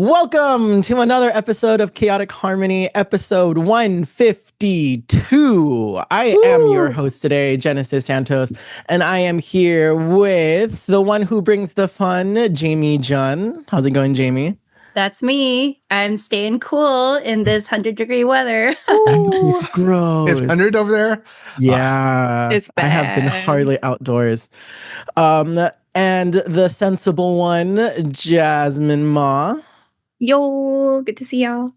Welcome to another episode of Chaotic Harmony, episode 152. I am your host today, Genesis Santos, and I am here with the one who brings the fun, Jasmine Mah. How's it going, Jamie? That's me. I'm staying cool in this 100-degree weather. I know, it's gross. It's 100 over there? Yeah. It's bad. I have been hardly outdoors. And the sensible one, Jasmine Mah. Yo, good to see y'all.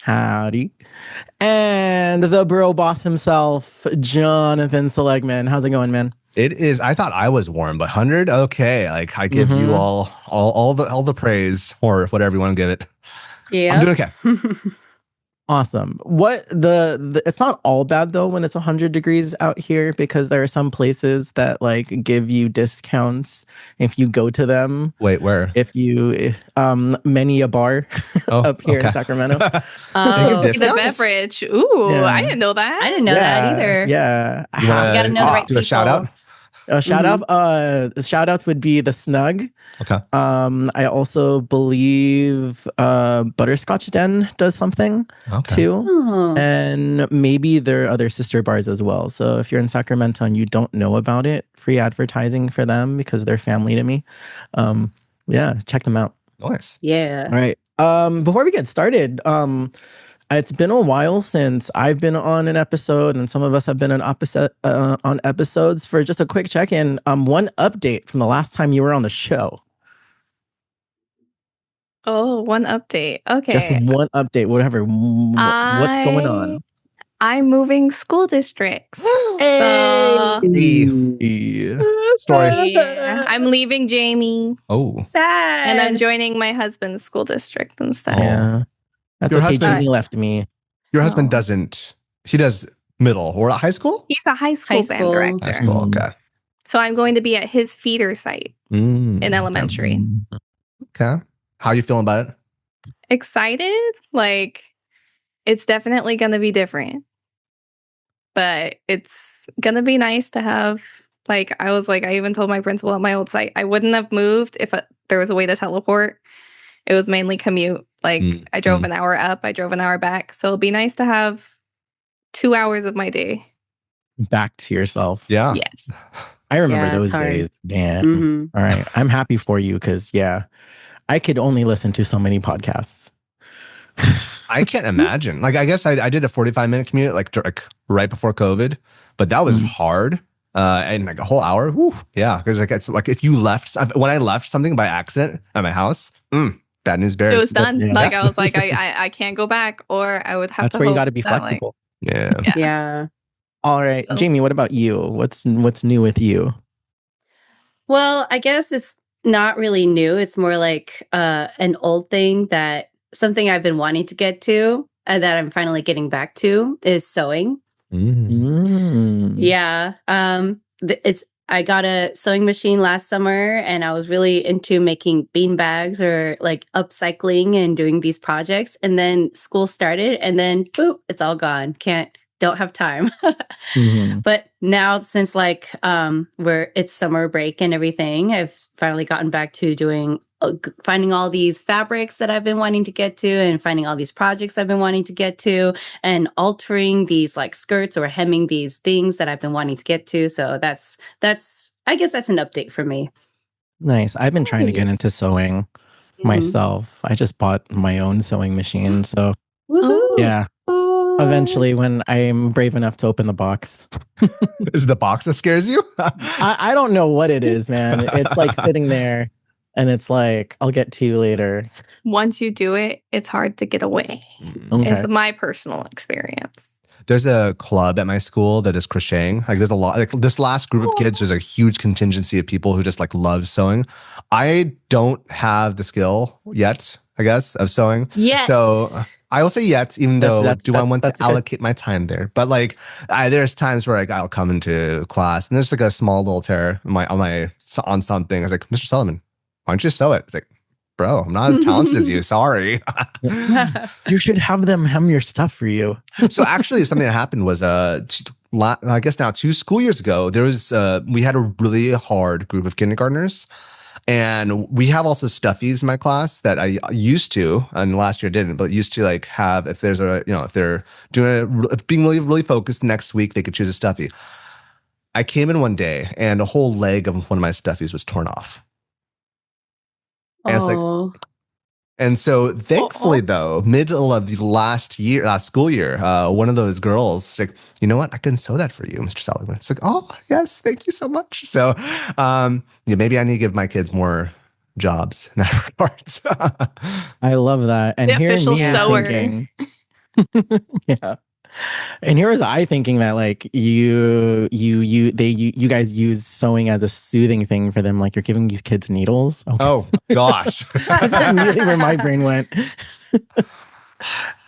Howdy. And the bro boss himself, Jonathan Seligman. How's it going, man? It is. I thought I was warm, but 100, okay. Like I give you all the praise or whatever you want to give it. Yeah. I'm doing okay. Awesome. What the it's not all bad though when it's 100 degrees out here, because there are some places that like give you discounts if you go to them. Wait, where? If you many a bar up here in Sacramento. They give The discounts? beverage. Ooh, Yeah. I didn't know that. I didn't know that either. Yeah. You gotta know the right do a shout people. out? Shout outs would be the Snug. Okay. I also believe Butterscotch Den does something too. Oh. And maybe there are other sister bars as well. So if you're in Sacramento and you don't know about it, free advertising for them because they're family to me. Yeah, check them out. Nice. Yeah. All right. Before we get started, it's been a while since I've been on an episode, and some of us have been on episodes. For just a quick check-in, one update from the last time you were on the show. Oh, one update. Okay. Just one update, whatever. What's going on? I'm moving school districts. Story. Yeah. I'm leaving Jamie Oh. Sad. and I'm joining my husband's school district instead. Yeah. That's Your okay. husband- Jamie left me. Your husband Oh. doesn't. He does middle or high school? He's a high school High band school. director. High school. Okay. So I'm going to be at his feeder site in elementary. Okay. How are you feeling about it? Excited? Like, it's definitely going to be different. But it's going to be nice to have, like, I even told my principal at my old site, I wouldn't have moved if there was a way to teleport. It was mainly commute. Like, I drove an hour up, I drove an hour back. So it'll be nice to have 2 hours of my day. Back to yourself. Yeah. Yes. I remember Yeah, it's those hard. days, man. Mhm. All right. I'm happy for you because, yeah, I could only listen to so many podcasts. I can't imagine. Like, I guess I did a 45-minute commute like right before COVID, but that was hard. And like a whole hour. Whew, yeah. Because like, it's like if you left, when I left something by accident at my house, bad news bears. It was done. Yeah. Like, I was like, I can't go back, or I would have That's to where you hope got to be that, like, flexible. Yeah. Yeah. All right. So- Jamie, what about you? What's new with you? Well, I guess it's not really new. It's more like an old thing that something I've been wanting to get to and that I'm finally getting back to is sewing. Yeah. I got a sewing machine last summer and I was really into making bean bags or like upcycling and doing these projects. And then school started and then boop, it's all gone. Don't have time. But now since like it's summer break and everything, I've finally gotten back to doing finding all these fabrics that I've been wanting to get to and finding all these projects I've been wanting to get to and altering these like skirts or hemming these things that I've been wanting to get to. So that's I guess that's an update for me. Nice. I've been trying to get Nice. into sewing myself. I just bought my own sewing machine. So Woohoo. yeah, eventually when I'm brave enough to open the box. Is it the box that scares you? I don't know what it is, man. It's like sitting there and it's like, I'll get to you later. once you do it, it's hard to get away. Okay. It's my personal experience. There's a club at my school that is crocheting. Like there's a lot, like this last group of kids, there's a huge contingency of people who just like love sewing. I don't have the skill yet, I guess, of sewing. Yes. So I will say yet, even though I want to that's good. allocate my time there. But like, there's times where like I'll come into class and there's like a small little tear on something. I was like, Mr. Sullivan, why don't you sew it? It's like, bro, I'm not as talented as you. Sorry. You should have them hem your stuff for you. So actually, something that happened was, I guess now 2 school years ago, there was we had a really hard group of kindergartners. And we have also stuffies in my class that I used to, and last year didn't, but used to like have, if there's a, if they're if being really, really focused next week, they could choose a stuffy. I came in one day and a whole leg of one of my stuffies was torn off. And it's like, Oh, and so thankfully though, middle of the last school year, one of those girls like, you know what? I can sew that for you, Mr. Seligman. It's like, oh yes, thank you so much. So, yeah, maybe I need to give my kids more jobs in that regard. I love that. And The here official me sewer. thinking, yeah. And here was I thinking that like you guys use sewing as a soothing thing for them, like you're giving these kids needles. Okay. Oh gosh. That's immediately where my brain went. All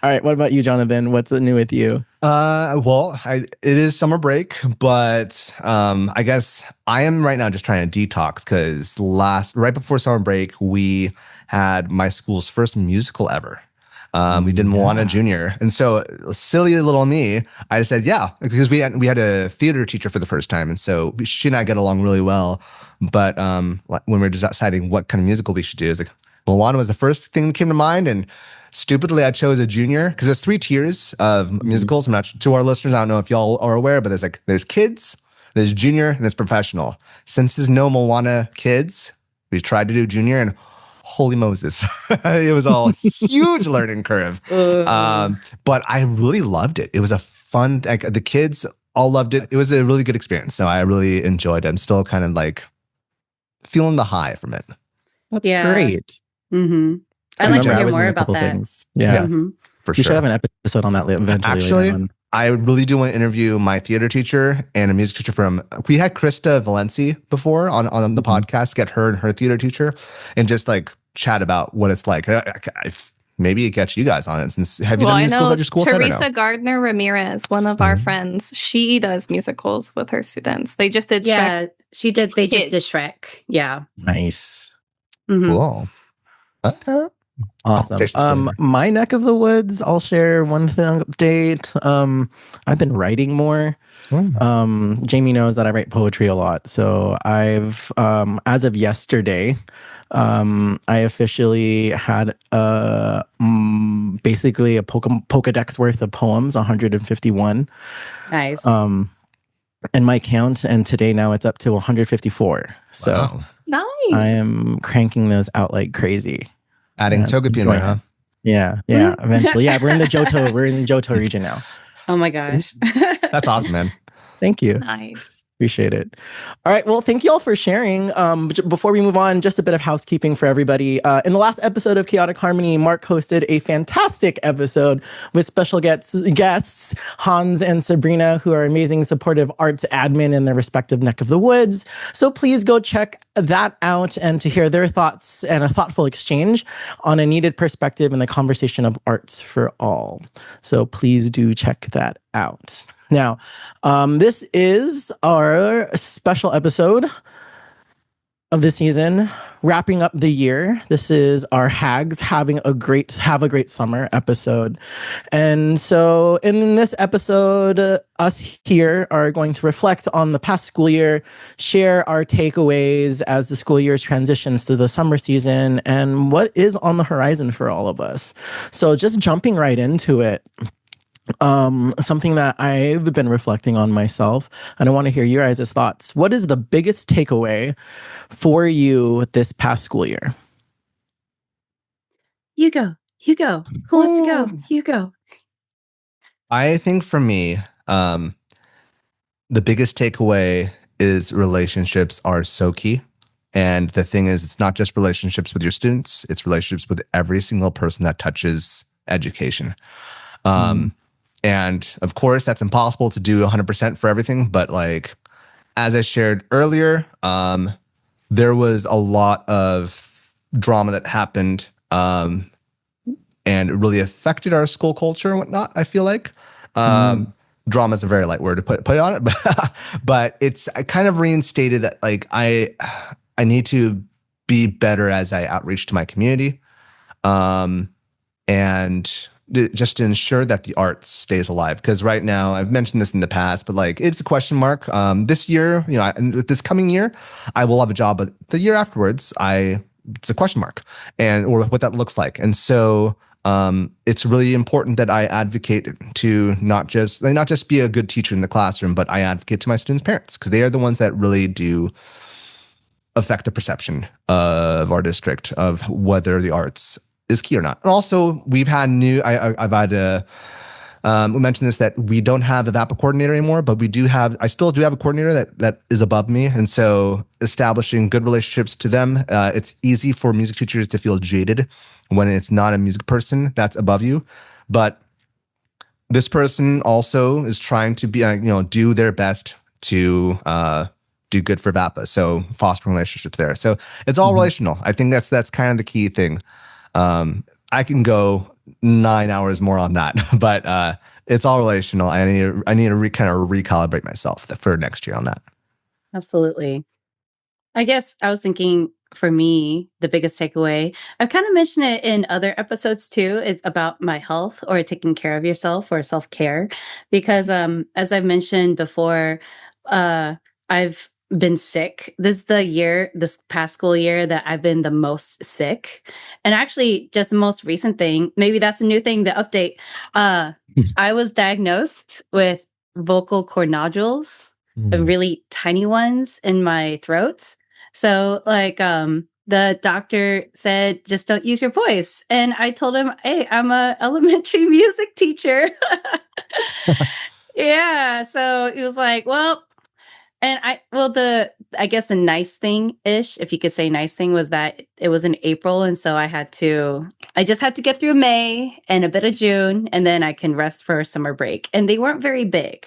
right, what about you, Jonathan? What's new with you? Well, it is summer break, but I guess I am right now just trying to detox because right before summer break, we had my school's first musical ever. We did Moana Junior, and so silly little me, I just said yeah because we had a theater teacher for the first time, and so she and I get along really well. But when we were just deciding what kind of musical we should do, it's like Moana was the first thing that came to mind, and stupidly I chose a junior because there's 3 tiers of musicals. I'm not to our listeners. I don't know if y'all are aware, but there's kids, there's junior, and there's professional. Since there's no Moana kids, we tried to do junior and. Holy Moses. It was all huge learning curve. But I really loved it. It was a fun, like the kids all loved it. It was a really good experience. So I really enjoyed it. I'm still kind of like feeling the high from it. That's Yeah. great. Mm-hmm. I'd I like to remember I hear was in more a about couple that. things. Yeah. Mhm. For We should sure. have an episode on that eventually. Actually, later on. I really do want to interview my theater teacher and a music teacher we had Krista Valenci before on the podcast, get her and her theater teacher and just like chat about what it's like. Maybe get you guys on it. Since have you done musicals at your school? Teresa Gardner Ramirez, one of our friends, she does musicals with her students. They just did Shrek. Yeah, she did. They just did Kids. Shrek. Yeah. Nice. Mhm. Cool. Okay. Awesome. My neck of the woods, I'll share one thing update. I've been writing more. Jamie knows that I write poetry a lot. So I've as of yesterday, I officially had basically a Pokedex worth of poems, 151. Nice. In my count, and today now it's up to 154. So Wow. Nice. I am cranking those out like crazy. Adding Togepi, huh? Yeah, eventually. Yeah, we're in the Johto region now. Oh my gosh. That's awesome, man. Thank you. Nice. Appreciate it. All right. Well, thank you all for sharing. Before we move on, just a bit of housekeeping for everybody. In the last episode of Chaotic Harmony, Mark hosted a fantastic episode with special guests, Hans and Sabrina, who are amazing supportive arts admin in their respective neck of the woods. So please go check that out and to hear their thoughts and a thoughtful exchange on a needed perspective in the conversation of arts for all. So please do check that out. Now, this is our special episode of the season, wrapping up the year. This is our HAGS have a great summer episode. And so in this episode, us here are going to reflect on the past school year, share our takeaways as the school year transitions to the summer season, and what is on the horizon for all of us. So just jumping right into it. Something that I've been reflecting on myself, and I want to hear your guys' thoughts. What is the biggest takeaway for you this past school year? You go. Who wants to go? You go. I think for me, the biggest takeaway is relationships are so key. And the thing is, it's not just relationships with your students, it's relationships with every single person that touches education. And of course, that's impossible to do 100% for everything. But like, as I shared earlier, there was a lot of drama that happened and it really affected our school culture and whatnot, I feel like. Drama is a very light word to put it on it. But I kind of reinstated that like I need to be better as I outreach to my community. And just to ensure that the art stays alive. Because right now, I've mentioned this in the past, but like it's a question mark. This year, this coming year, I will have a job, but the year afterwards, it's a question mark, or what that looks like. And so it's really important that I advocate to not just be a good teacher in the classroom, but I advocate to my students' parents, because they are the ones that really do affect the perception of our district of whether the arts is key or not. And also, we've had I've had we mentioned this, that we don't have a VAPA coordinator anymore, but I still do have a coordinator that is above me. And so establishing good relationships to them, it's easy for music teachers to feel jaded when it's not a music person that's above you. But this person also is trying to be, do their best to do good for VAPA. So fostering relationships there. So it's all relational. I think that's kind of the key thing. I can go 9 hours more on that, but it's all relational. I need to kind of recalibrate myself for next year on that. Absolutely. I guess I was thinking, for me, the biggest takeaway, I've kind of mentioned it in other episodes too, is about my health or taking care of yourself or self-care. Because as I've mentioned before, I've been sick. This past school year, that I've been the most sick. And actually, just the most recent thing, maybe that's a new thing, the update. I was diagnosed with vocal cord nodules, really tiny ones in my throat. So like the doctor said, just don't use your voice. And I told him, hey, I'm a elementary music teacher. Yeah. So he was like, well, and I guess the nice thing ish, if you could say nice thing, was that it was in April. And so I just had to get through May and a bit of June, and then I can rest for summer break. And they weren't very big.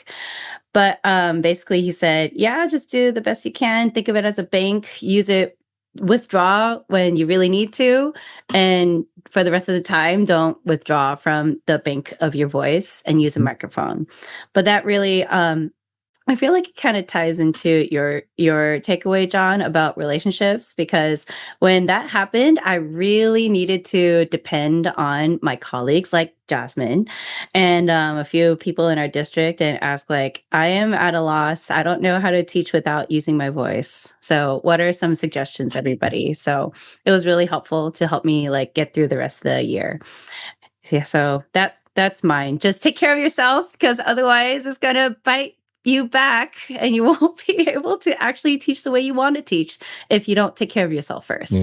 But basically he said, yeah, just do the best you can. Think of it as a bank. Use it, withdraw when you really need to. And for the rest of the time, don't withdraw from the bank of your voice and use a microphone. But that really, I feel like it kind of ties into your takeaway, John, about relationships, because when that happened, I really needed to depend on my colleagues like Jasmine and a few people in our district and ask, like, I am at a loss. I don't know how to teach without using my voice. So what are some suggestions, everybody? So it was really helpful to help me like get through the rest of the year. Yeah, so that's mine. Just take care of yourself, because otherwise it's going to bite you back and you won't be able to actually teach the way you want to teach if you don't take care of yourself first.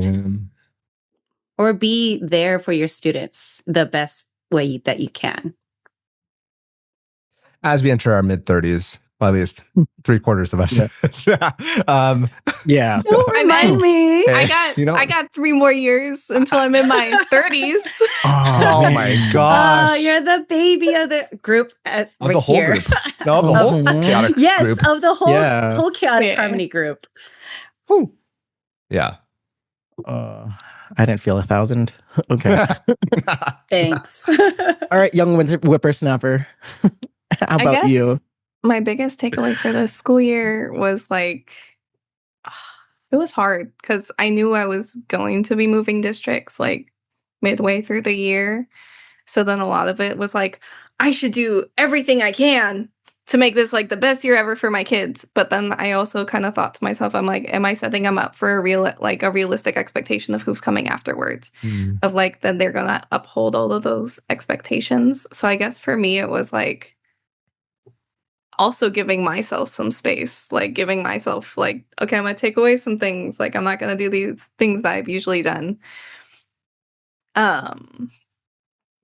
Or be there for your students the best way that you can. As we enter our mid-30s, well, at least 3/4 of us. Yeah. Don't remind me. I got 3 more years until I'm in my 30s. Oh my gosh. You're the baby of the group Of the whole group. No, of the whole chaotic yes, group. of the whole chaotic harmony group. Whew. Yeah. I didn't feel 1,000. Okay. Thanks. All right, young whippersnapper. How about you? My biggest takeaway for this school year was like, it was hard because I knew I was going to be moving districts like midway through the year. So then a lot of it was like, I should do everything I can to make this like the best year ever for my kids. But then I also kind of thought to myself, I'm like, am I setting them up for a realistic expectation of who's coming afterwards? Of like, that they're going to uphold all of those expectations. So I guess for me, it was like, also giving myself some space, like giving myself like, okay, I'm going to take away some things. Like, I'm not going to do these things that I've usually done. Not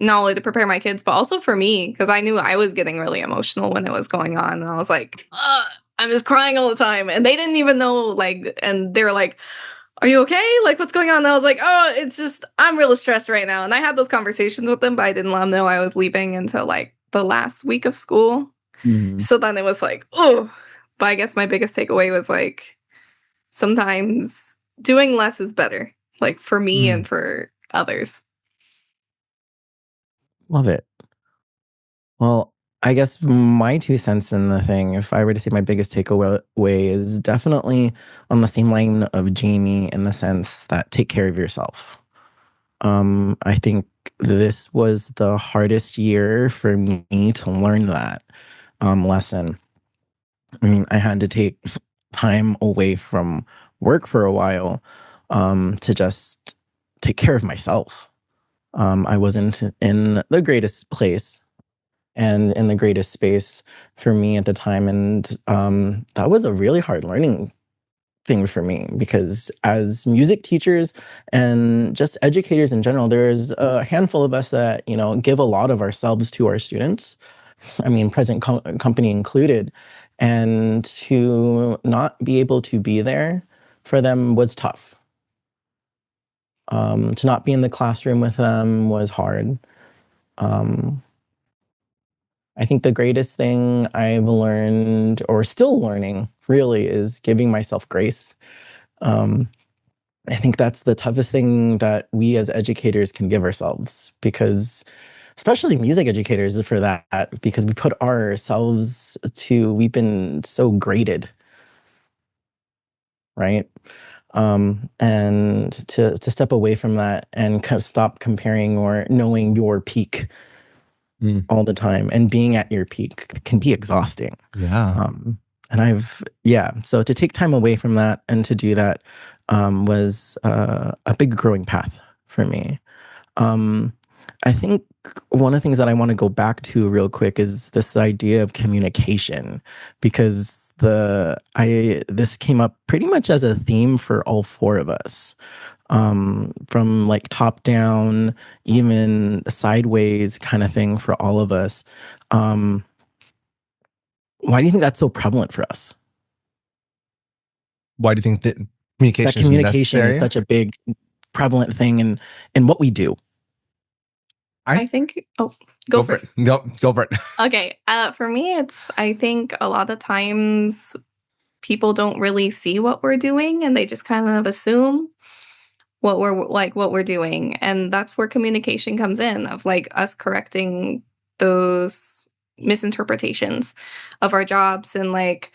only to prepare my kids, but also for me, because I knew I was getting really emotional when it was going on. And I was like, I'm just crying all the time. And they didn't even know, like, and they were like, are you okay? Like, what's going on? And I was like, oh, it's just, I'm really stressed right now. And I had those conversations with them, but I didn't let them know I was leaving until like the last week of school. So then it was like, oh, but I guess my biggest takeaway was like, sometimes doing less is better, like for me and for others. Love it. Well, I guess my 2 cents in the thing, if I were to say my biggest takeaway is definitely on the same line of Jamie, in the sense that take care of yourself. I think this was the hardest year for me to learn that lesson. I mean, I had to take time away from work for a while to just take care of myself. I wasn't in the greatest place and in the greatest space for me at the time. And that was a really hard learning thing for me because as music teachers and just educators in general, there's a handful of us that, you know, give a lot of ourselves to our students. I mean, present company included. And to not be able to be there for them was tough. To not be in the classroom with them was hard. I think the greatest thing I've learned, or still learning, really, is giving myself grace. I think that's the toughest thing that we as educators can give ourselves, because especially music educators for that, because we put ourselves to, we've been so graded, right? And to step away from that and kind of stop comparing or knowing your peak all the time and being at your peak can be exhausting. Yeah. So to take time away from that and to do that was a big growing path for me. I think one of the things that I want to go back to real quick is this idea of communication, because this came up pretty much as a theme for all four of us. From like top down, even sideways kind of thing for all of us. Why do you think that's so prevalent for us? Why do you think that That communication is communication necessary? is such a big prevalent thing in what we do. I think. Oh, go for it. first. No, go for it. Okay. For me, I think a lot of times people don't really see what we're doing and they just kind of assume what we're doing. And that's where communication comes in, of like us correcting those misinterpretations of our jobs. And like,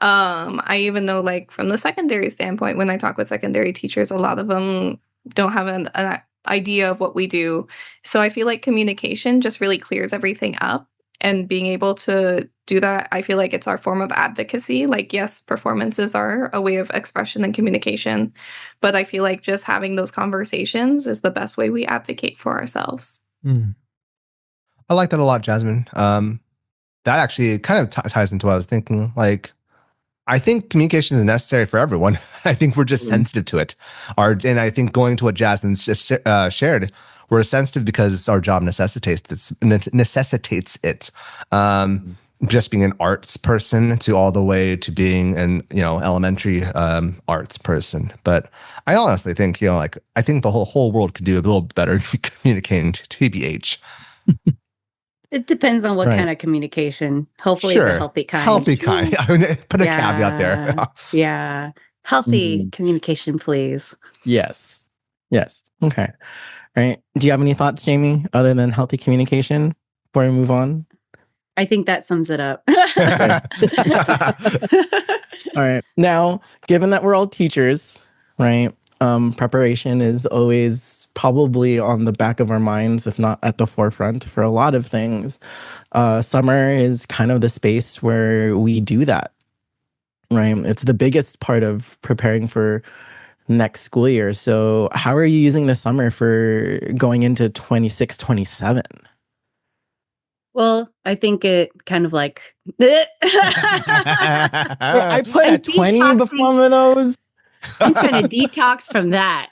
I even know, like, from the secondary standpoint, when I talk with secondary teachers, a lot of them don't have an idea of what we do. So I feel like communication just really clears everything up. And being able to do that, I feel like it's our form of advocacy. Like, yes, performances are a way of expression and communication, but I feel like just having those conversations is the best way we advocate for ourselves. I like that a lot, Jasmine. That actually kind of ties into what I was thinking. Like, I think communication is necessary for everyone. I think we're just sensitive to it. And I think going to what Jasmine's just shared, we're sensitive because our job necessitates it. Just being an arts person to all the way to being an elementary arts person. But I honestly think like I think the whole world could do a little better communicating to TBH. It depends on what Right. kind of communication. Hopefully Sure. the healthy kind. Healthy kind. I would put a caveat there. Yeah. Healthy communication, please. Yes. Okay. All right. Do you have any thoughts, Jamie, other than healthy communication before we move on? I think that sums it up. All right. Now, given that we're all teachers, right? Preparation is always probably on the back of our minds, if not at the forefront, for a lot of things. Summer is kind of the space where we do that, right? It's the biggest part of preparing for next school year. So how are you using the summer for going into 26, 27? Well, I think it kind of like I put I'm a 20 detoxing. before one of those. I'm trying to detox from that.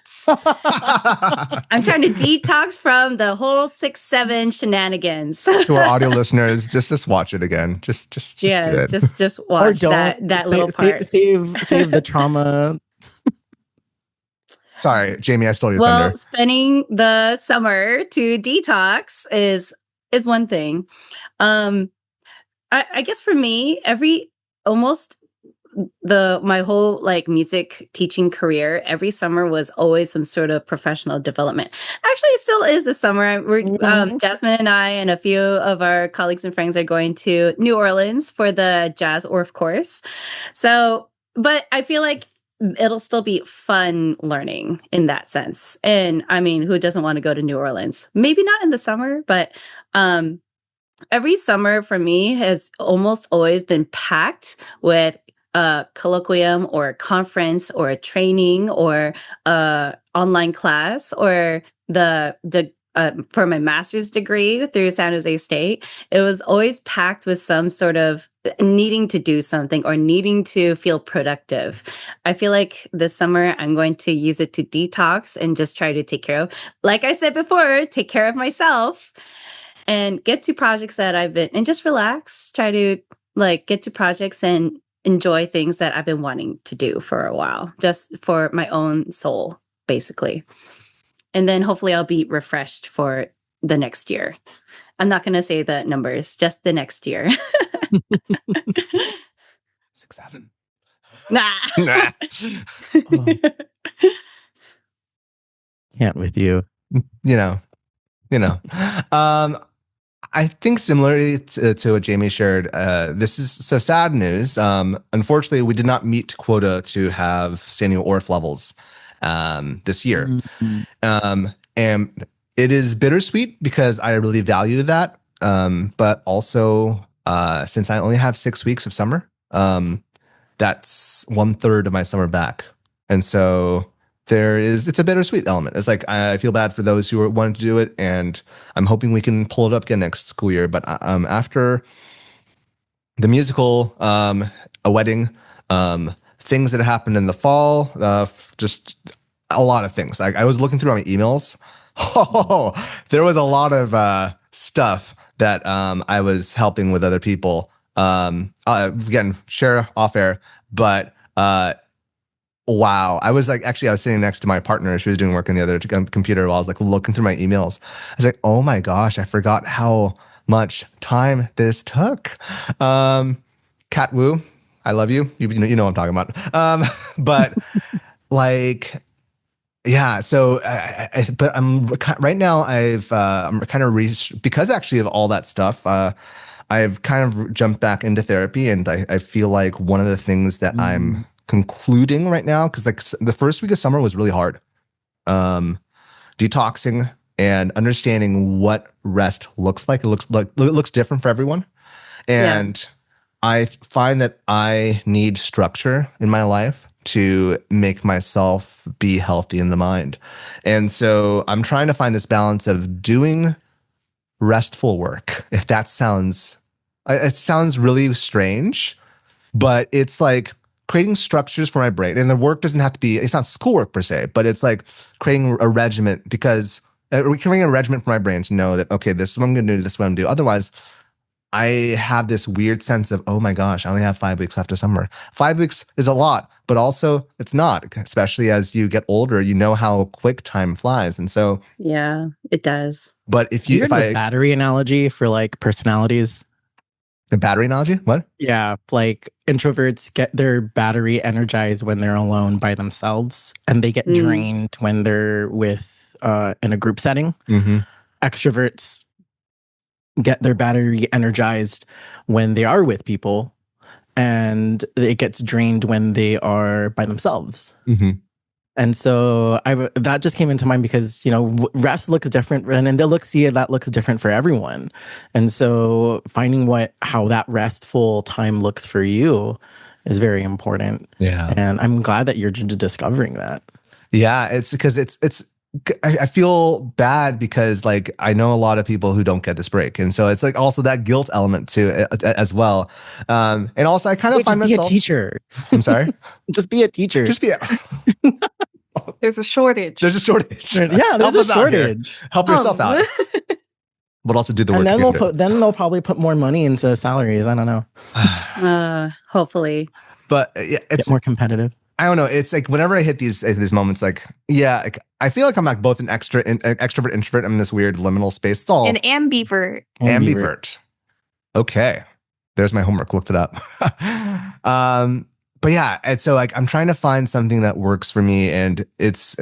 I'm trying to detox from the whole 6-7 shenanigans. To our audio listeners, just watch it again. Just do it. just watch that little part. Save the trauma. Sorry, Jamie, I stole your Well, thunder. spending the summer to detox is one thing. I guess for me, my whole like music teaching career, every summer was always some sort of professional development. Actually, it still is this summer. Jasmine and I and a few of our colleagues and friends are going to New Orleans for the Jazz Orff course. So, but I feel like it'll still be fun learning in that sense. And I mean, who doesn't want to go to New Orleans? Maybe not in the summer, but every summer for me has almost always been packed with a colloquium or a conference or a training or a online class or the for my master's degree through San Jose State. It was always packed with some sort of needing to do something or needing to feel productive. I feel like this summer I'm going to use it to detox and just try to take care of, like I said before, take care of myself and get to projects that I've been and just relax, try to like get to projects and enjoy things that I've been wanting to do for a while, just for my own soul, basically. And then hopefully I'll be refreshed for the next year. I'm not going to say the numbers, just the next year. 6, 7. Nah. Nah. Oh, can't with you. You know. I think similarly to what Jamie shared, this is so sad news. Unfortunately, we did not meet quota to have Sanyo Orf levels this year. Mm-hmm. And it is bittersweet because I really value that. But also, since I only have 6 weeks of summer, that's 1/3 of my summer back. And so it's a bittersweet element. It's like, I feel bad for those who wanted to do it, and I'm hoping we can pull it up again next school year. But after the musical, a wedding, things that happened in the fall, just a lot of things. I was looking through my emails. Oh, there was a lot of stuff that I was helping with other people. Again, share off air, but wow. I was sitting next to my partner. She was doing work on the other computer while I was like looking through my emails. I was like, oh my gosh, I forgot how much time this took. Cat Wu, I love you. You know what I'm talking about. But like, yeah. So, but I'm right now. I'm kind of because actually of all that stuff. I've kind of jumped back into therapy, and I feel like one of the things that I'm concluding right now, because like the first week of summer was really hard, detoxing and understanding what rest looks like. It looks different for everyone, and I find that I need structure in my life to make myself be healthy in the mind. And so I'm trying to find this balance of doing restful work. If that sounds, it sounds really strange, but it's like creating structures for my brain. And the work doesn't have to be, it's not schoolwork per se, but it's like creating a regiment, because creating a regiment for my brain to know that, okay, this is what I'm going to do, this is what I'm going to do. Otherwise, I have this weird sense of, oh my gosh, I only have 5 weeks left of summer. 5 weeks is a lot, but also it's not, especially as you get older, you know how quick time flies. And so, Yeah, it does. but if The battery analogy for like personalities. The battery analogy? What? Yeah, like introverts get their battery energized when they're alone by themselves, and they get drained when they're with in a group setting. Mm-hmm. Extroverts get their battery energized when they are with people, and it gets drained when they are by themselves. Mm-hmm. And so that just came into mind because, you know, rest looks different, and in the that looks different for everyone. And so finding how that restful time looks for you is very important. Yeah. And I'm glad that you're discovering that. Yeah, it's because I feel bad because like I know a lot of people who don't get this break, and so it's like also that guilt element to it as well. And also I kind of find myself. Be a teacher. I'm sorry. Just be a teacher. There's a shortage. There's a shortage. Yeah, there's a shortage. Help yourself out. But also do the work. And then they'll probably put more money into salaries. I don't know. Hopefully. But yeah, it's get more competitive. I don't know. It's like whenever I hit these moments, like, yeah, like, I feel like I'm like both an extrovert, introvert. I'm in this weird liminal space. It's all an ambivert. Ambivert. Okay. There's my homework. Looked it up. But yeah, and so like I'm trying to find something that works for me, and it's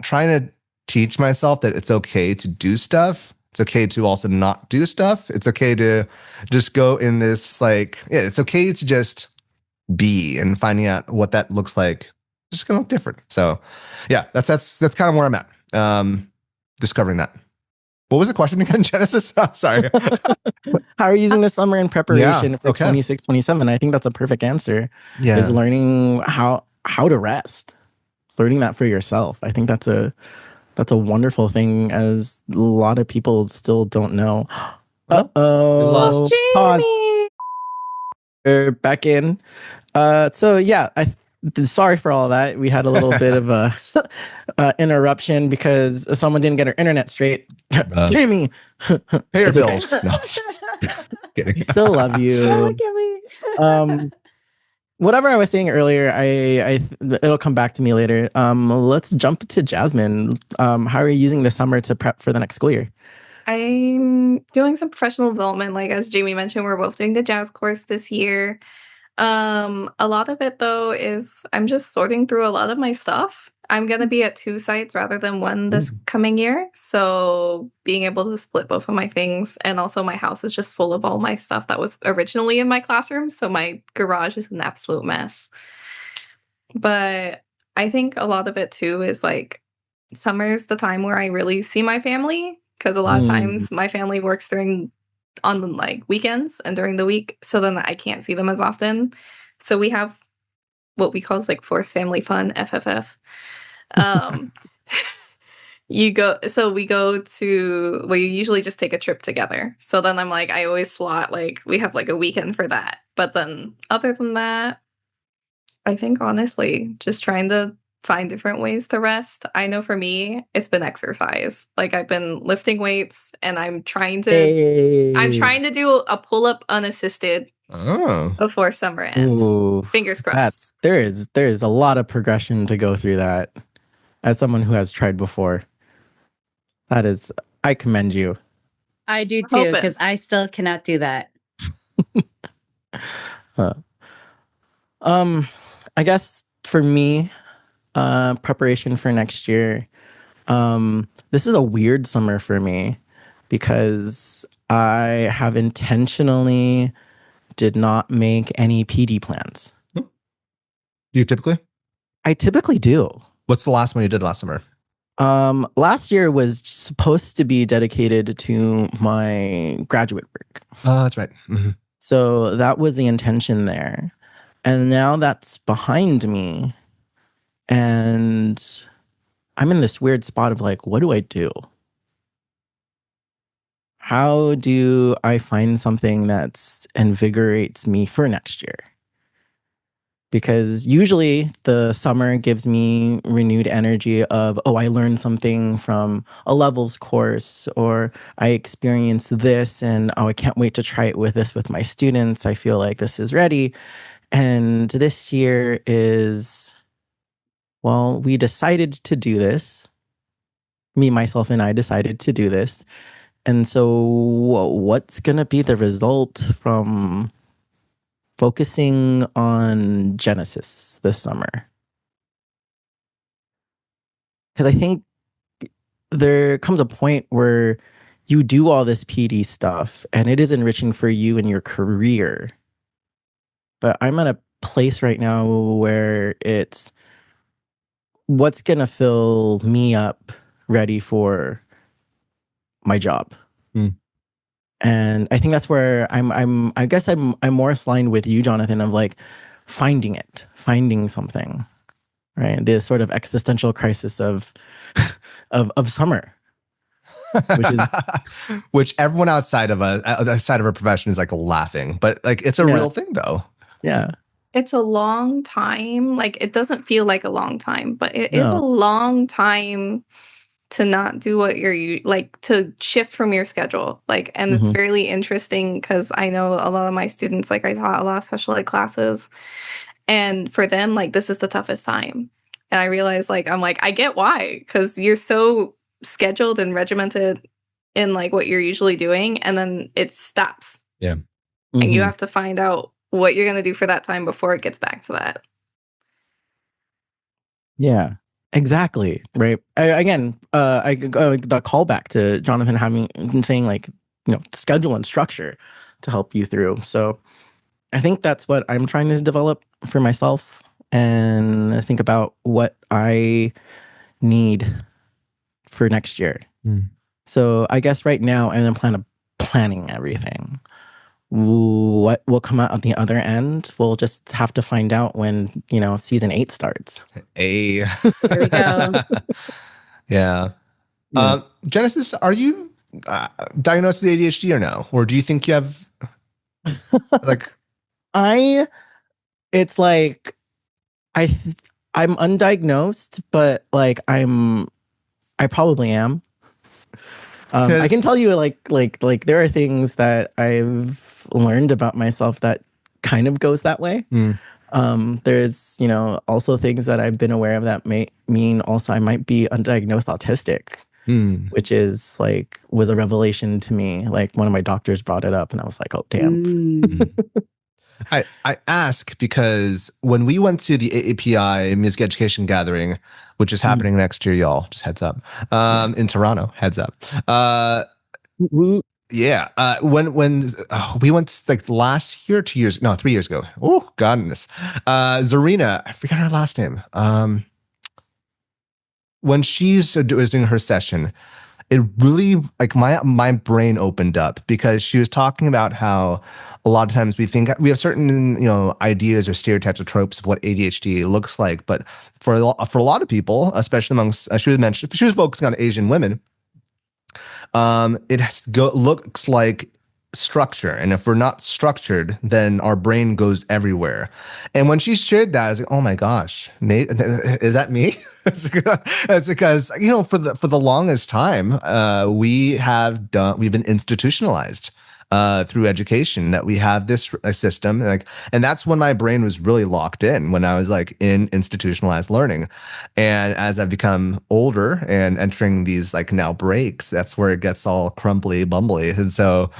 trying to teach myself that it's okay to do stuff. It's okay to also not do stuff. It's okay to just go in this like, yeah, it's okay to just be and finding out what that looks like. It's just gonna look different. So yeah, that's kind of where I'm at. Discovering that. What was the question again, Genesis? Sorry. How are you using the summer in preparation for Okay. 26, 27? I think that's a perfect answer. Yeah. Is learning how to rest. Learning that for yourself. I think that's a wonderful thing, as a lot of people still don't know. lost Pause. Jamie! We're back in. So yeah, sorry for all that. We had a little bit of a interruption because someone didn't get her internet straight. Jamie, Pay your It's okay. bills. No, just kidding. still love you. Look at me. Whatever I was saying earlier, it'll come back to me later. Let's jump to Jasmine. How are you using the summer to prep for the next school year? I'm doing some professional development. Like as Jamie mentioned, we're both doing the jazz course this year. A lot of it though is I'm just sorting through a lot of my stuff. I'm gonna be at 2 sites rather than one this coming year. So being able to split both of my things, and also my house is just full of all my stuff that was originally in my classroom. So my garage is an absolute mess. But I think a lot of it too is like summer's the time where I really see my family, because a lot of times my family works on the like weekends and during the week, so then I can't see them as often. So we have what we call like forced family fun, FFF. We usually just take a trip together. So then I'm like, I always slot like we have like a weekend for that. But then other than that, I think honestly, just trying to find different ways to rest. I know for me, it's been exercise. Like I've been lifting weights, and I'm trying to do a pull-up unassisted before summer ends. Ooh, Fingers crossed. There's a lot of progression to go through that. As someone who has tried before, I commend you. I do too, because I still cannot do that. I guess for me, preparation for next year. This is a weird summer for me because I have intentionally did not make any PD plans. Do you typically? I typically do. What's the last one you did last summer? Last year was supposed to be dedicated to my graduate work. Oh, that's right. Mm-hmm. So that was the intention there. And now that's behind me. And I'm in this weird spot of like, what do I do? How do I find something that invigorates me for next year? Because usually the summer gives me renewed energy of, oh, I learned something from a levels course, or I experienced this and, oh, I can't wait to try it with my students. I feel like this is ready. And this year is, well, we decided to do this. Me, myself, and I decided to do this. And so what's going to be the result from focusing on Genesis this summer? Because I think there comes a point where you do all this PD stuff and it is enriching for you in your career. But I'm at a place right now where it's what's going to fill me up ready for my job. And I think that's where I guess I'm more aligned with you, Jonathan, of like finding something, right? This sort of existential crisis of summer, which everyone outside of our profession is like laughing, but like it's a real thing though. Yeah. It's a long time. Like it doesn't feel like a long time, but it is a long time to not do what you're like, to shift from your schedule. Like, and it's really interesting because I know a lot of my students, like I taught a lot of special ed classes, and for them, like this is the toughest time. And I realized I'm like, I get why, because you're so scheduled and regimented in like what you're usually doing, and then it stops. Yeah. And you have to find out what you're going to do for that time before it gets back to that. Yeah. Exactly. Right. I the callback to Jonathan saying like, schedule and structure to help you through. So I think that's what I'm trying to develop for myself, and think about what I need for next year. So I guess right now I'm in planning everything. What will come out on the other end, we'll just have to find out when, season 8 starts. Hey. Here we go. Yeah. Yeah. Genesis, are you diagnosed with ADHD or no? Or do you think you have like It's like I'm undiagnosed, but like I probably am. I can 'cause- tell you like there are things that I've learned about myself that kind of goes that way. There's, also things that I've been aware of that may mean also I might be undiagnosed autistic, which was a revelation to me. Like one of my doctors brought it up and I was like, oh, damn. I ask because when we went to the AAPI Music Education Gathering, which is happening next year, y'all, just heads up, in Toronto, heads up. Yeah. When we went like last year, 2 years, no, 3 years ago. Oh, goodness. Zarina, I forgot her last name. When was doing her session, it really like my brain opened up because she was talking about how a lot of times we think we have certain ideas or stereotypes or tropes of what ADHD looks like, but for a lot of people, especially amongst she was focusing on Asian women, looks like structure, and if we're not structured, then our brain goes everywhere. And when she shared that, I was like, oh my gosh, Nate, is that me? It's because for the longest time we've been institutionalized through education, that we have this system, and that's when my brain was really locked in, when I was like in institutionalized learning. And as I've become older and entering these like now breaks, that's where it gets all crumbly bumbly. And so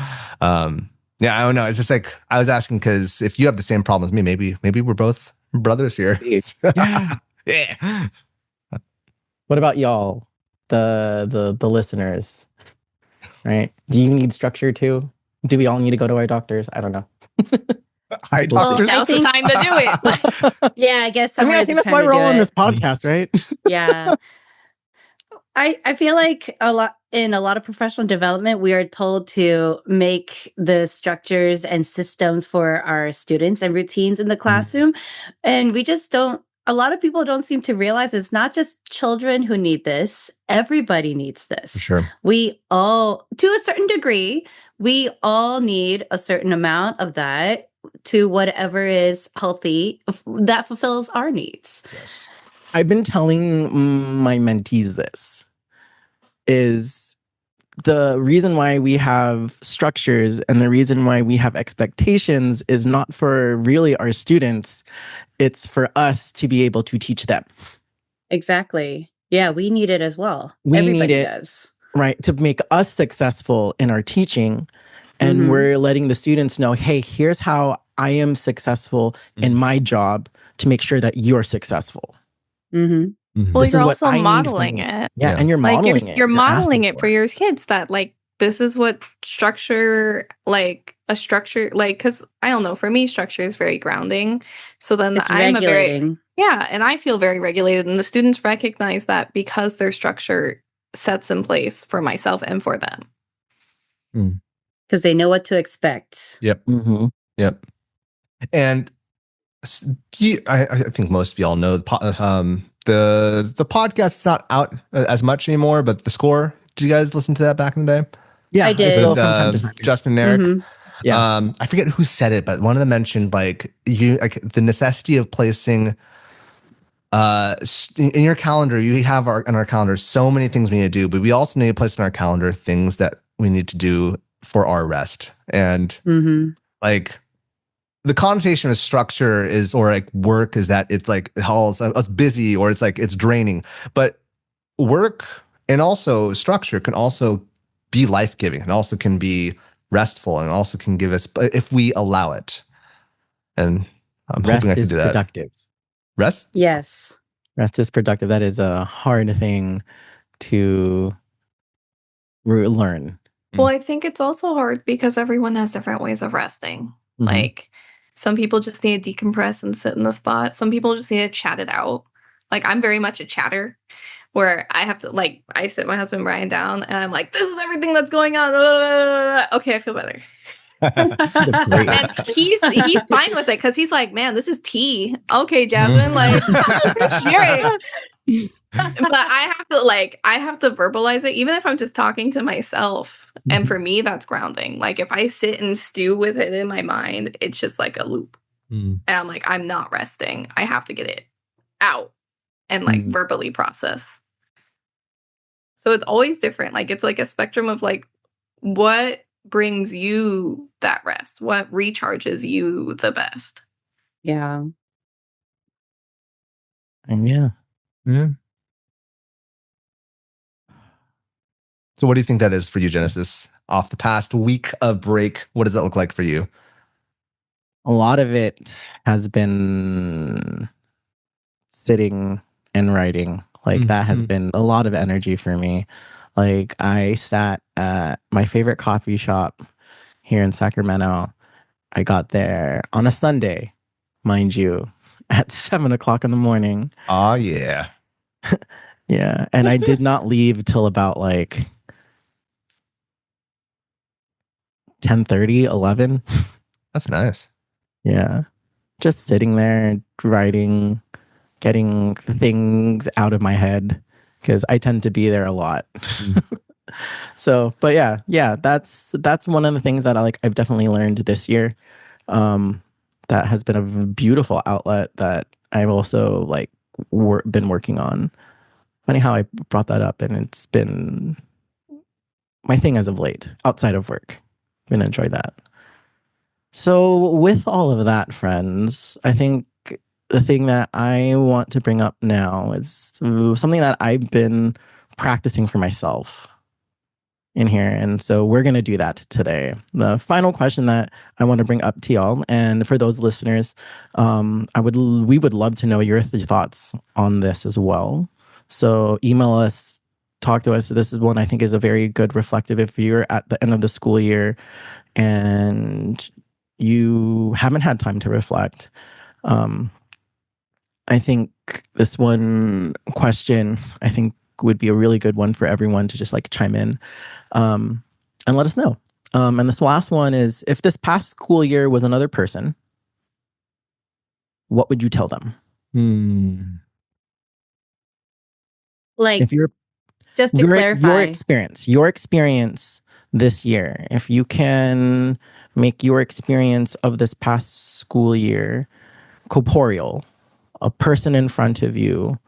yeah, I don't know, it's just like I was asking because if you have the same problem as me, maybe we're both brothers here. Yeah. Yeah. What about y'all, the listeners? Right? Do you need structure too? Do we all need to go to our doctors? I don't know. Hi, We'll see. doctors. I Now's the think- time to do it. Yeah, I guess I mean, summer I is think the that's time why to we're do all on it. this podcast, right? Yeah. I feel like in a lot of professional development, we are told to make the structures and systems for our students and routines in the classroom. And we just don't, a lot of people don't seem to realize it's not just children who need this. Everybody needs this. For sure. We all, to a certain degree, we all need a certain amount of that to whatever is healthy that fulfills our needs. Yes. I've been telling my mentees this is the reason why we have structures and the reason why we have expectations is not for really our students. It's for us to be able to teach them. Exactly. Yeah, we need it as well. We Everybody need it, does. right, to make us successful in our teaching. And Mhm. we're letting the students know, hey, here's how I am successful in my job to make sure that you're successful. Mhm. Well, This you're is what also I need from modeling you. it. Yeah, Yeah. and you're Like modeling you're it. You're modeling asking it for your kids that like this is what structure, like a structure, like, because I don't know, for me structure is very grounding. So then It's I'm a very regulating. and I feel very regulated, and the students recognize that because their structure sets in place for myself and for them. Because they know what to expect. Yep. Mhm. Yep. And I think most of y'all know the podcast's not out as much anymore, but The Score. Did you guys listen to that back in the day? Yeah, I I did. still With from time to time. Justin and Eric. Mhm. Yeah. I forget who said it, but one of them mentioned like the necessity of placing in your calendar. You have in our calendar so many things we need to do, but we also need to place in our calendar things that we need to do for our rest. And Mhm. like the connotation of structure is, or like work, is that it's like it's busy, or it's like it's draining. But work and also structure can also be life-giving, and also can be restful, and also can give us, if we allow it. And I'm hoping I Rest can is do that. productive. Rest? Yes. Rest is productive. That is a hard thing to learn. Well, I think it's also hard because everyone has different ways of resting. Mhm. Like Some people just need to decompress and sit in the spot. Some people just need to chat it out. Like, I'm very much a chatter where I have to, like, I sit my husband Bryan down and I'm like, this is everything that's going on. Okay, I feel better. And he's fine with it because he's like, man, this is tea. Okay, Jasmine, like, sure. But I have to verbalize it, even if I'm just talking to myself. And for me, that's grounding. Like, if I sit and stew with it in my mind, it's just like a loop. And I'm like, I'm not resting. I have to get it out and like verbally process. So it's always different. Like, it's like a spectrum of like, what brings you that rest? What recharges you the best? Yeah. Yeah. So what do you think that is for you, Genesis? Off the past week of break, what does that look like for you? A lot of it has been sitting and writing. Like that has been a lot of energy for me. Like I sat at my favorite coffee shop here in Sacramento. I got there on a Sunday, mind you, at 7:00 in the morning. Oh, yeah. Yeah. And I did not leave till about like 10:30, 11. That's nice. Yeah. Just sitting there, writing, getting things out of my head because I tend to be there a lot. So, but yeah, that's one of the things that I've definitely learned this year. That has been a beautiful outlet that I've also been working on. Funny how I brought that up, and it's been my thing as of late outside of work. I'm gonna enjoy that. So with all of that, friends, I think the thing that I want to bring up now is something that I've been practicing for myself in here. And so we're going to do that today. The final question that I want to bring up to y'all, and for those listeners, we would love to know your thoughts on this as well. So email us, talk to us. This is one I think is a very good reflective if you're at the end of the school year and you haven't had time to reflect. I think this one question, I think, would be a really good one for everyone to just chime in and let us know. And this last one is, if this past school year was another person, what would you tell them? Like, if you're just to clarify, your experience this year, if you can make your experience of this past school year corporeal, a person in front of you,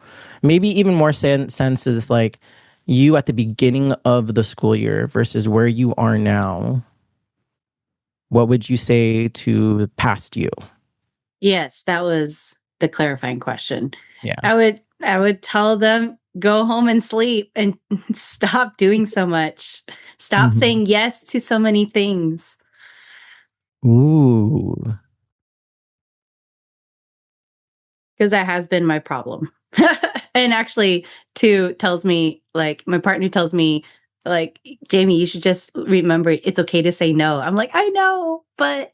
maybe even more sense is like you at the beginning of the school year versus where you are now, what would you say to past you? Yes, that was the clarifying question. Yeah. I would tell them, go home and sleep and stop doing so much. Stop saying yes to so many things. Ooh. Because that has been my problem. And actually, tells me, my partner tells me, Jamie, you should just remember it's okay to say no. I'm like, I know, but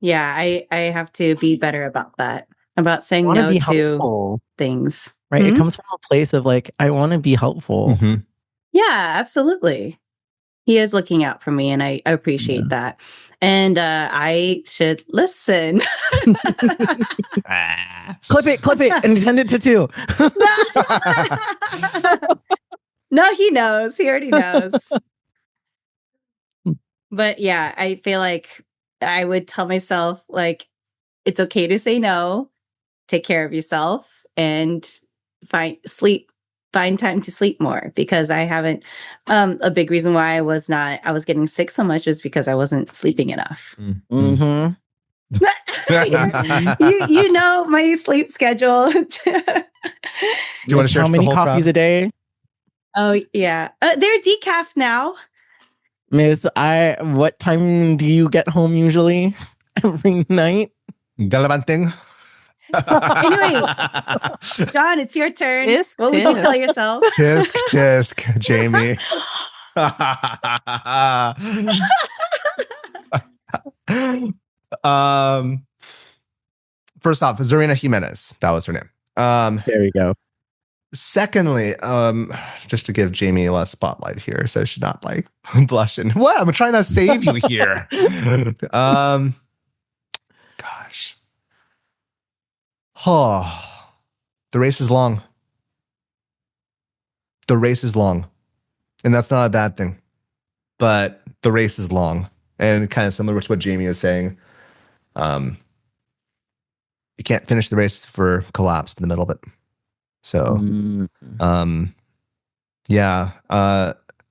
yeah, I have to be better about that, about saying no to helpful things. Right? It comes from a place of I want to be helpful. Yeah, absolutely. He is looking out for me, and I appreciate that. And I should listen. Clip it, and send it to 2. No, he knows. He already knows. But yeah, I feel like I would tell myself, it's okay to say no, take care of yourself, and find time to sleep more, because I haven't, a big reason why I was getting sick so much was because I wasn't sleeping enough. Mm-hmm. you know my sleep schedule. Do you want to share how many coffees crowd? a day? Oh yeah, they're decaf now. Miss, what time do you get home usually? Every night? Galavanting. Anyway, John, it's your turn. Tisk, What would you tisk. tell yourself? Tisk, Jamie. First off, Zarina Jimenez. That was her name. There we go. Secondly, just to give Jamie less spotlight here, so she's not like blushing. What? I'm trying to save you here. Gosh. Oh, the race is long. The race is long. And that's not a bad thing. But the race is long. And kind of similar to what Jamie is saying. You can't finish the race for collapse in the middle of it. So, yeah.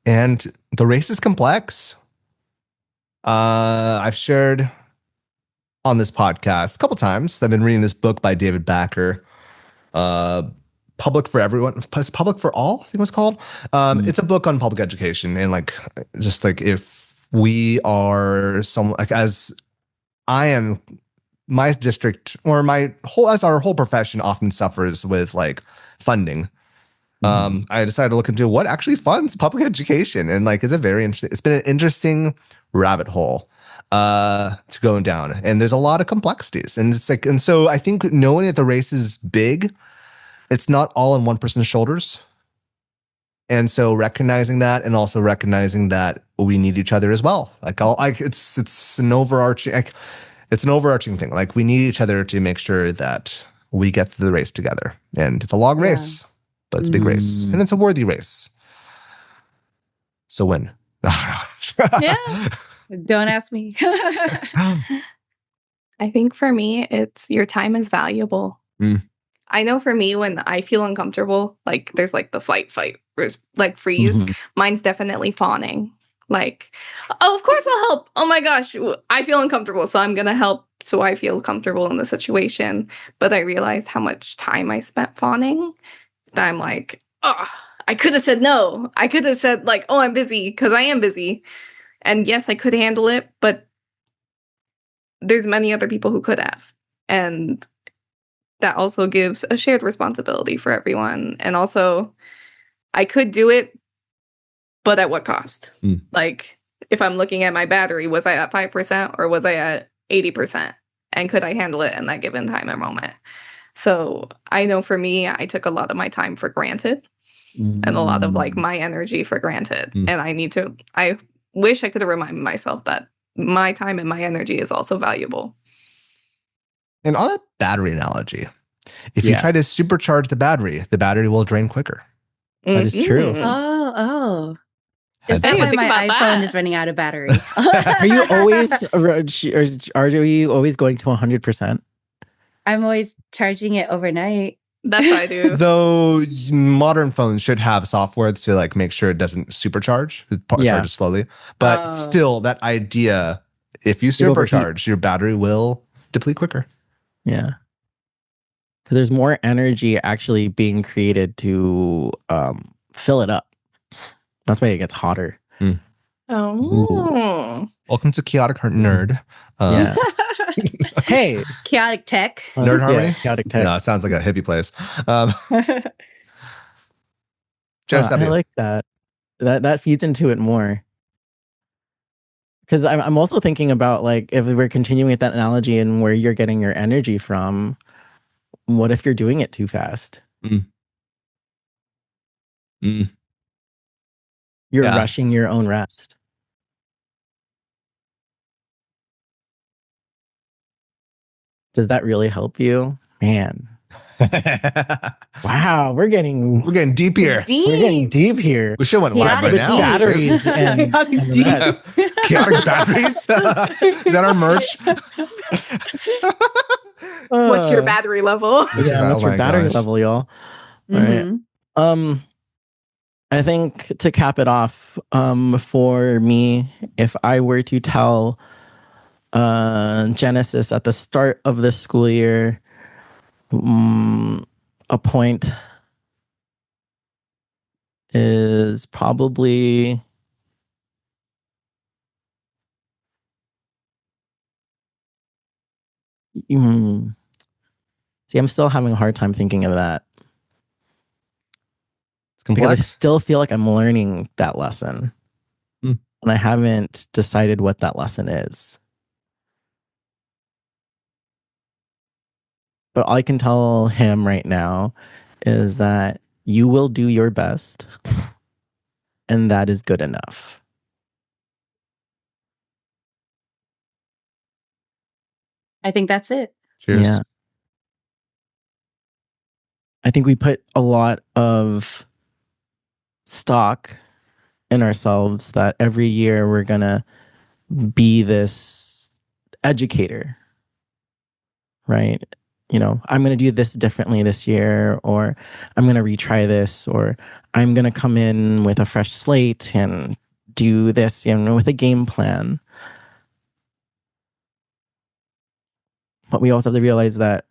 And the race is complex. I've shared on this podcast a couple times. I've been reading this book by David Backer, Public for Everyone, Public for All, I think it was called. It's a book on public education and like just like if we are some like as I am, my district or my whole as our whole profession often suffers with like funding. I decided to look into what actually funds public education, and like it's a very interesting. It's been an interesting rabbit hole to go down, and there's a lot of complexities, and it's like, and so I think knowing that the race is big, it's not all on one person's shoulders, and so recognizing that, and also recognizing that we need each other as well. Like, it's an overarching, it's an overarching thing. Like we need each other to make sure that we get through the race together, and it's a long race. But it's a big race, and it's a worthy race. So win. Yeah. Don't ask me. I think for me, it's your time is valuable. I know for me, when I feel uncomfortable, like there's like the fight, like freeze. Mine's definitely fawning. Like, oh, of course I'll help. Oh my gosh, I feel uncomfortable, so I'm going to help so I feel comfortable in the situation. But I realized how much time I spent fawning. I'm like, oh, I could have said no. I could have said like, oh, I'm busy, because I am busy. And yes, I could handle it, but there's many other people who could have. And that also gives a shared responsibility for everyone. And also, I could do it, but at what cost? Like, if I'm looking at my battery, was I at 5% or was I at 80%? And could I handle it in that given time and moment? So I know for me, I took a lot of my time for granted and a lot of like my energy for granted. And I wish I could have reminded myself that my time and my energy is also valuable. And on a battery analogy, if you try to supercharge the battery will drain quicker. That is true. Oh. Is That's that why think my about iPhone that. is running out of battery? Are you always, are you always going to 100%? I'm always charging it overnight. That's what I do. Though modern phones should have software to like make sure it doesn't supercharge. It charges slowly. But still, that idea, if you supercharge, your battery will deplete quicker. Yeah. Because there's more energy actually being created to fill it up. That's why it gets hotter. Oh. Welcome to Chaotic Nerd. Yeah. Hey. Chaotic tech. Nerd Harmony? Yeah, chaotic tech. No, it sounds like a hippie place. Janice, I like that. That feeds into it more. Because I'm also thinking about like if we're continuing with that analogy and where you're getting your energy from, what if you're doing it too fast? You're rushing your own rest. Does that really help you? Man. Wow, we're getting deep here. We're getting deep here. We should went live right With now. batteries and that. Chaotic batteries. Is that our merch? What's your battery level? What's your battery level, y'all? All right. I think to cap it off, for me, if I were to tell Genesis at the start of the school year, a point is probably see, I'm still having a hard time thinking of that. It's complex. Because I still feel like I'm learning that lesson. And I haven't decided what that lesson is. But all I can tell him right now is that you will do your best, and that is good enough. I think that's it. Cheers. Yeah. I think we put a lot of stock in ourselves that every year we're going to be this educator, right? You know, I'm going to do this differently this year, or I'm going to retry this, or I'm going to come in with a fresh slate and do this, you know, with a game plan. But we also have to realize that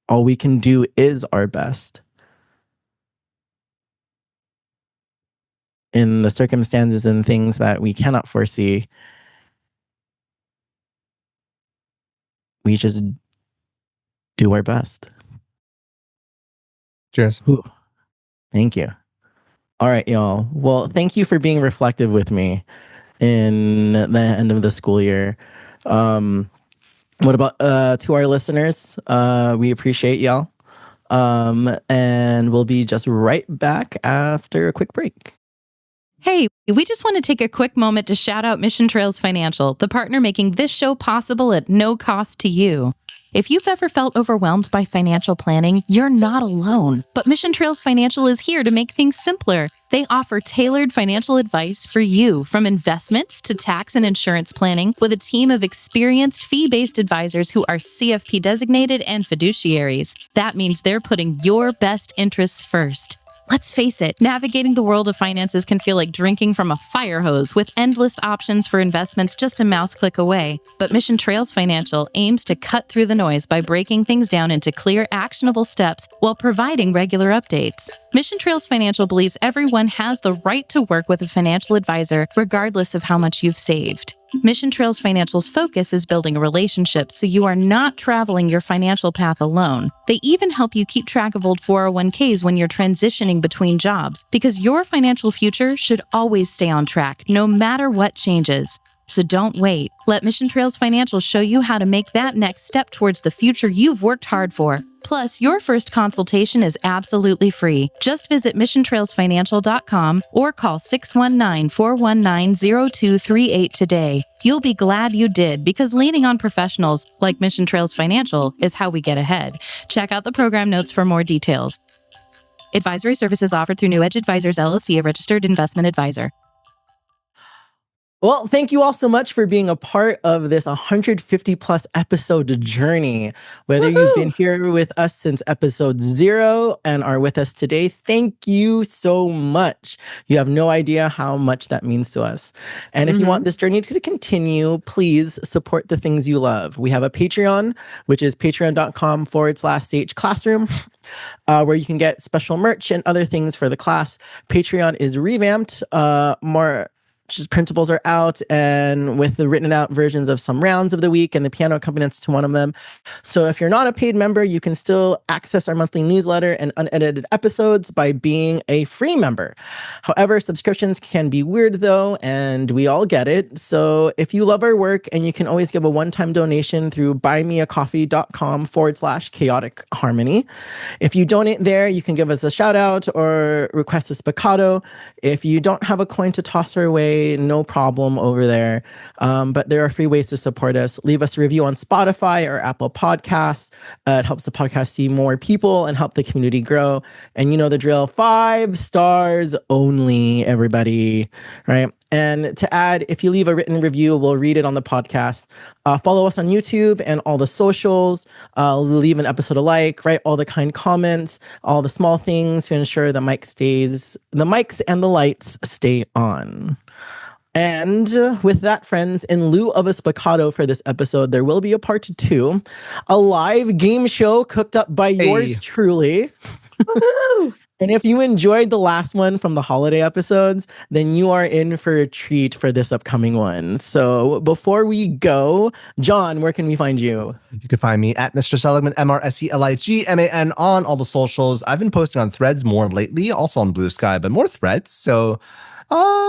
all we can do is our best. In the circumstances and things that we cannot foresee, we just do our best. Cheers. Ooh, thank you. All right, y'all. Well, thank you for being reflective with me in the end of the school year. What about to our listeners? We appreciate y'all. And we'll be just right back after a quick break. Hey, we just want to take a quick moment to shout out Mission Trails Financial, the partner making this show possible at no cost to you. If you've ever felt overwhelmed by financial planning, you're not alone. But Mission Trails Financial is here to make things simpler. They offer tailored financial advice for you, from investments to tax and insurance planning, with a team of experienced fee-based advisors who are CFP designated and fiduciaries. That means they're putting your best interests first. Let's face it, navigating the world of finances can feel like drinking from a fire hose with endless options for investments just a mouse click away. But Mission Trails Financial aims to cut through the noise by breaking things down into clear, actionable steps while providing regular updates. Mission Trails Financial believes everyone has the right to work with a financial advisor, regardless of how much you've saved. Mission Trails Financial's focus is building a relationship so you are not traveling your financial path alone. They even help you keep track of old 401ks when you're transitioning between jobs, because your financial future should always stay on track, no matter what changes. So don't wait. Let Mission Trails Financial show you how to make that next step towards the future you've worked hard for. Plus, your first consultation is absolutely free. Just visit missiontrailsfinancial.com or call 619-419-0238 today. You'll be glad you did, because leaning on professionals like Mission Trails Financial is how we get ahead. Check out the program notes for more details. Advisory services offered through New Edge Advisors LLC, a registered investment advisor. Well, thank you all so much for being a part of this 150 plus episode journey. Whether you've been here with us since episode 0 and are with us today, thank you so much. You have no idea how much that means to us. And if you want this journey to continue, please support the things you love. We have a Patreon, which is patreon.com/Sage Classroom. Where you can get special merch and other things for the class. Patreon is revamped. More principles are out, and with the written out versions of some rounds of the week and the piano accompaniments to one of them. So if you're not a paid member, you can still access our monthly newsletter and unedited episodes by being a free member. However, subscriptions can be weird though, and we all get it. So if you love our work, and you can always give a one-time donation through buymeacoffee.com/chaotic harmony. If you donate there, you can give us a shout out or request a spiccato. If you don't have a coin to toss our way, no problem over there. But there are free ways to support us. Leave us a review on Spotify or Apple Podcasts. It helps the podcast see more people and help the community grow. And you know the drill, 5 stars only, everybody, right? And to add, if you leave a written review, we'll read it on the podcast. Follow us on YouTube and all the socials. Leave an episode a like, write all the kind comments, all the small things to ensure the mics and the lights stay on. And with that, friends, in lieu of a spiccato for this episode, there will be a part 2, a live game show cooked up by yours truly. And if you enjoyed the last one from the holiday episodes, then you are in for a treat for this upcoming one. So before we go, John, where can we find you? You can find me at Mr. Seligman, MrSeligman on all the socials. I've been posting on Threads more lately, also on Blue Sky, but more Threads. So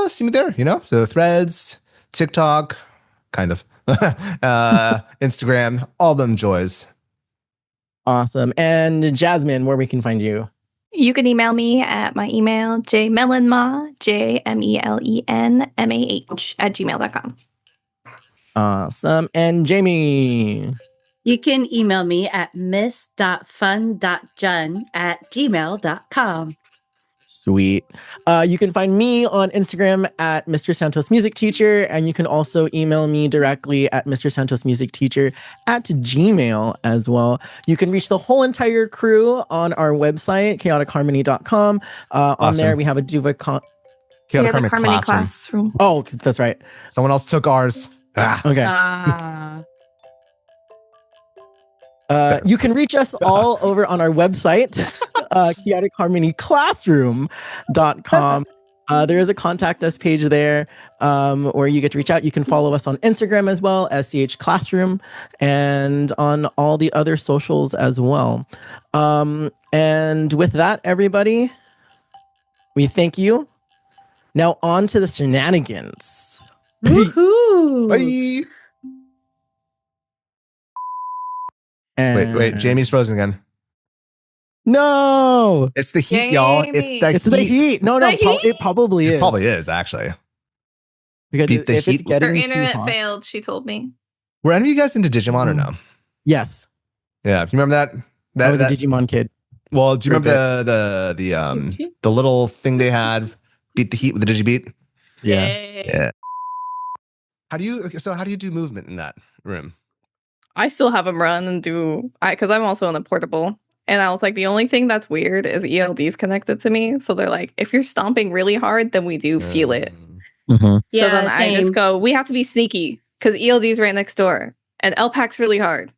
see me there, So Threads, TikTok, kind of, Instagram, all them joys. Awesome. And Jasmine, where we can find you? You can email me at my email, jmelenmah, jmelenmah @gmail.com. Awesome. And Jamie. You can email me at ms.fun.jun @gmail.com. Sweet. You can find me on Instagram at Mr. Santos Music Teacher, and you can also email me directly at Mr. Santos Music Teacher @gmail as well. You can reach the whole entire crew on our website, chaoticharmony.com. On Awesome. there, we have a Chaotic Harmony Harmony classroom. Oh, that's right. Someone else took ours. Ah. Okay. You can reach us all over on our website, chaoticharmonyclassroom.com. There is a contact us page there where you get to reach out. You can follow us on Instagram as well, SCH Classroom, and on all the other socials as well. And with that, everybody, we thank you. Now on to the shenanigans. Peace. Woohoo! Bye. Wait. Jamie's frozen again. No, It's the heat, y'all. It's Jamie. the it's heat. the heat. No, The it heat? probably is. It probably is, actually. Because Beat the if it's heat. getting Her too internet hot. failed, she told me. Were any of you guys into Digimon or no? Yes, Yeah. You remember that? I was a Digimon kid. Well, do you for a remember the little thing they had? Beat the heat with the Digibeat? Yeah. Yeah. How do you do movement in that room? I still have them run and do, because I'm also on a portable. And I was like, the only thing that's weird is ELD's connected to me. So they're like, if you're stomping really hard, then we do feel it. Mm-hmm. Yeah, So then I just same. go, we have to be sneaky because ELD's right next door and LPAC's really hard.